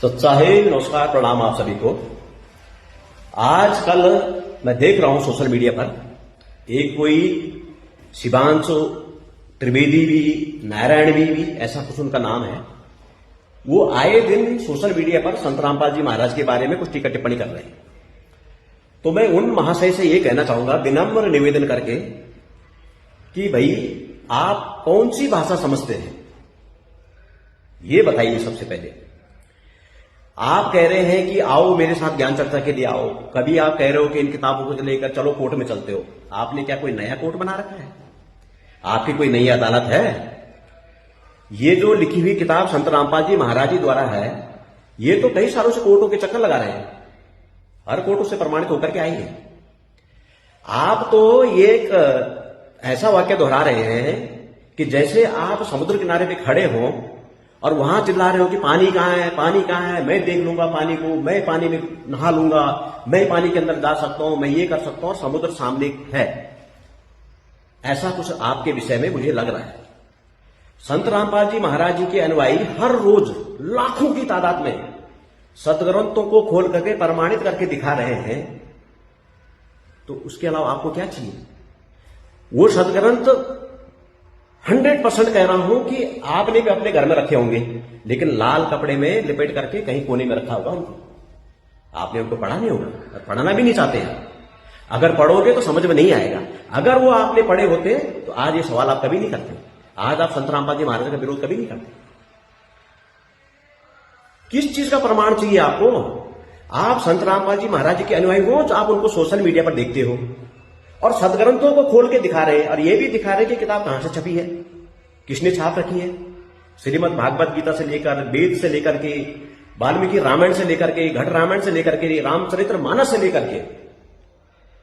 सत्साहे नमस्कार, प्रणाम आप सभी को। आजकल मैं देख रहा हूं सोशल मीडिया पर एक कोई शिवांशु त्रिवेदी भी, नारायण भी ऐसा कुछ उनका नाम है। वो आए दिन सोशल मीडिया पर संत रामपाल जी महाराज के बारे में कुछ टीका टिप्पणी कर रहे हैं। तो मैं उन महाशय से ये कहना चाहूंगा, विनम्र निवेदन करके, कि भाई आप कौन सी भाषा समझते हैं ये बताइए। सबसे पहले आप कह रहे हैं कि आओ मेरे साथ ज्ञान चर्चा के लिए आओ, कभी आप कह रहे हो कि इन किताबों को लेकर चलो कोर्ट में चलते हो। आपने क्या कोई नया कोर्ट बना रखा है? आपकी कोई नई अदालत है? ये जो लिखी हुई किताब संत रामपाल जी महाराज जी द्वारा है, ये तो कई सालों से कोर्टों के चक्कर लगा रहे हैं, हर कोर्ट उससे प्रमाणित होकर के आई है। आप तो ये एक ऐसा वाक्य दोहरा रहे हैं कि जैसे आप समुद्र किनारे पे खड़े हो और वहां चिल्ला रहे हो कि पानी कहां है, पानी कहां है, मैं देख लूंगा पानी को, मैं पानी में नहा लूंगा, मैं पानी के अंदर जा सकता हूं, मैं ये कर सकता हूं, और समुद्र सामने है। ऐसा कुछ आपके विषय में मुझे लग रहा है। संत रामपाल जी महाराज जी के अनुयायी हर रोज लाखों की तादाद में सदग्रंथों को खोल करके प्रमाणित करके दिखा रहे हैं, तो उसके अलावा आपको क्या चाहिए? वो सदग्रंथ 100% कह रहा हूं कि आपने भी अपने घर में रखे होंगे, लेकिन लाल कपड़े में लिपेट करके कहीं कोने में रखा होगा उनको। आपने उनको पढ़ा नहीं होगा और पढ़ना भी नहीं चाहते हैं। अगर पढ़ोगे तो समझ में नहीं आएगा। अगर वो आपने पढ़े होते तो आज ये सवाल आप कभी नहीं करते, आज आप संत रामपाल जी महाराज का विरोध कभी नहीं करते। किस चीज का प्रमाण चाहिए आपको? आप संत रामपाल जी महाराज जी के अनुयायी हो, आप उनको सोशल मीडिया पर देखते हो और सदग्रंथों को खोल के दिखा रहे हैं, और ये भी दिखा रहे हैं कि किताब कहां से छपी है, किसने छाप रखी है। श्रीमद् भागवत गीता से लेकर, वेद से लेकर के, वाल्मीकि रामायण से लेकर के, घट रामायण से लेकर के, रामचरित्र मानस से लेकर के,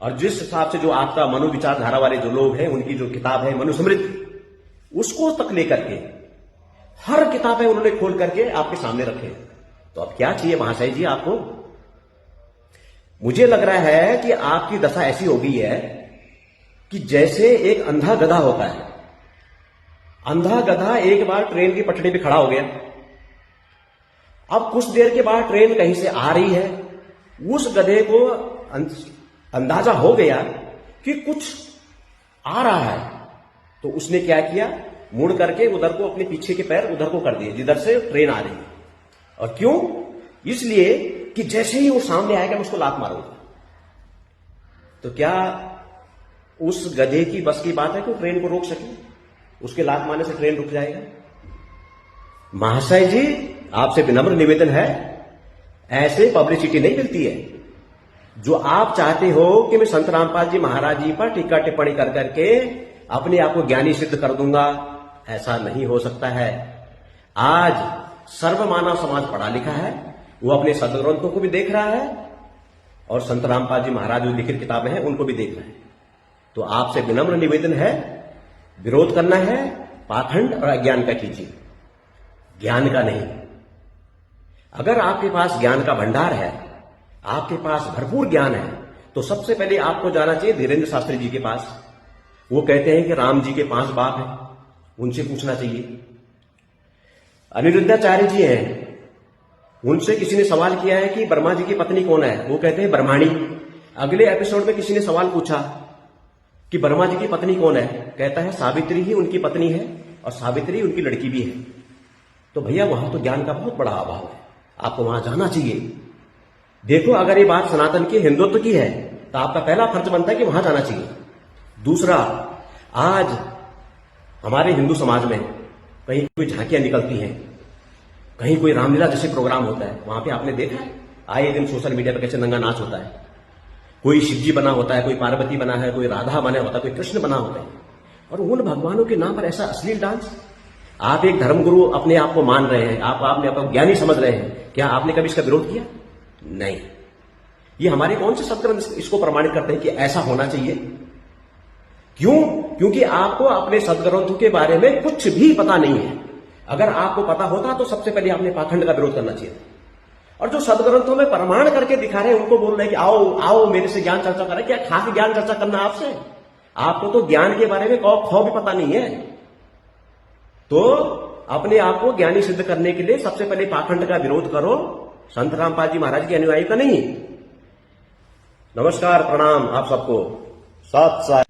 और जिस हिसाब से जो आपका मनोविचारधारा वाले जो लोग हैं उनकी जो किताब है मनुस्मृति, उसको तक लेकर के हर किताबें उन्होंने खोल करके आपके सामने रखे। तो अब क्या चाहिए महाशय जी आपको? मुझे लग रहा है कि आपकी दशा ऐसी हो गई है कि जैसे एक अंधा गधा होता है। अंधा गधा एक बार ट्रेन की पटरी पे खड़ा हो गया, अब कुछ देर के बाद ट्रेन कहीं से आ रही है, उस गधे को अंदाजा हो गया कि कुछ आ रहा है, तो उसने क्या किया, मुड़ करके उधर को अपने पीछे के पैर उधर को कर दिए जिधर से ट्रेन आ रही है। और क्यों? इसलिए कि जैसे ही वो सामने आएगा मैं उसको लात मारूंगा। तो क्या उस गधे की बस की बात है कि ट्रेन को रोक सके? उसके लात मारने से ट्रेन रुक जाएगा? महाशय जी आपसे विनम्र निवेदन है, ऐसे पब्लिसिटी नहीं मिलती है। जो आप चाहते हो कि मैं संत रामपाल जी महाराज जी पर टीका टिप्पणी कर करके अपने आप को ज्ञानी सिद्ध कर दूंगा, ऐसा नहीं हो सकता है। आज सर्वमानव समाज पढ़ा लिखा है, वो अपने सदग्रंथों को भी देख रहा है और संत रामपाल जी महाराज जो लिखित किताबें हैं उनको भी देख रहा है। तो आपसे विनम्र निवेदन है, विरोध करना है पाखंड और अज्ञान का कीजिए, ज्ञान का नहीं। अगर आपके पास ज्ञान का भंडार है, आपके पास भरपूर ज्ञान है, तो सबसे पहले आपको जाना चाहिए धीरेन्द्र शास्त्री जी के पास। वो कहते हैं कि राम जी के 5 बाप हैं, उनसे पूछना चाहिए। अनिरुद्धाचार्य जी हैं, उनसे किसी ने सवाल किया है कि ब्रह्मा जी की पत्नी कौन है, वो कहते हैं ब्रह्माणी। अगले एपिसोड में किसी ने सवाल पूछा कि ब्रह्मा जी की पत्नी कौन है, कहता है सावित्री ही उनकी पत्नी है और सावित्री उनकी लड़की भी है। तो भैया वहां तो ज्ञान का बहुत बड़ा अभाव है, आपको वहां जाना चाहिए। देखो, अगर ये बात सनातन की हिंदुत्व की है तो आपका पहला फर्ज बनता है कि वहां जाना चाहिए। दूसरा, आज हमारे हिंदू समाज में कहीं कोई झांकियां निकलती हैं, कहीं कोई रामलीला जैसे प्रोग्राम होता है, वहां पे आपने देखा है आए दिन सोशल मीडिया पे कैसे नंगा नाच होता है। कोई शिवजी बना होता है, कोई पार्वती बना है, कोई राधा बना होता है, कोई कृष्ण बना होता है, और उन भगवानों के नाम पर ऐसा अश्लील डांस। आप एक धर्मगुरु अपने आप को मान रहे हैं, आप आपने आपको ज्ञानी समझ रहे हैं, क्या आपने कभी इसका विरोध किया? नहीं। ये हमारे कौन से सदग्रंथ इसको प्रमाणित करते हैं कि ऐसा होना चाहिए? क्यों? क्योंकि आपको अपने सदग्रंथों के बारे में कुछ भी पता नहीं है। अगर आपको पता होता तो सबसे पहले आपने पाखंड का विरोध करना चाहिए। और जो सदग्रंथों में प्रमाण करके दिखा रहे हैं उनको बोल रहे हैं कि आओ आओ मेरे से ज्ञान चर्चा करें। क्या खास ज्ञान चर्चा करना आपसे? आपको तो ज्ञान के बारे में खौ भी पता नहीं है। तो अपने आप को ज्ञानी सिद्ध करने के लिए सबसे पहले पाखंड का विरोध करो संत रामपाल जी महाराज के अनुयायी का नहीं। नमस्कार, प्रणाम आप सबको। साथ साथ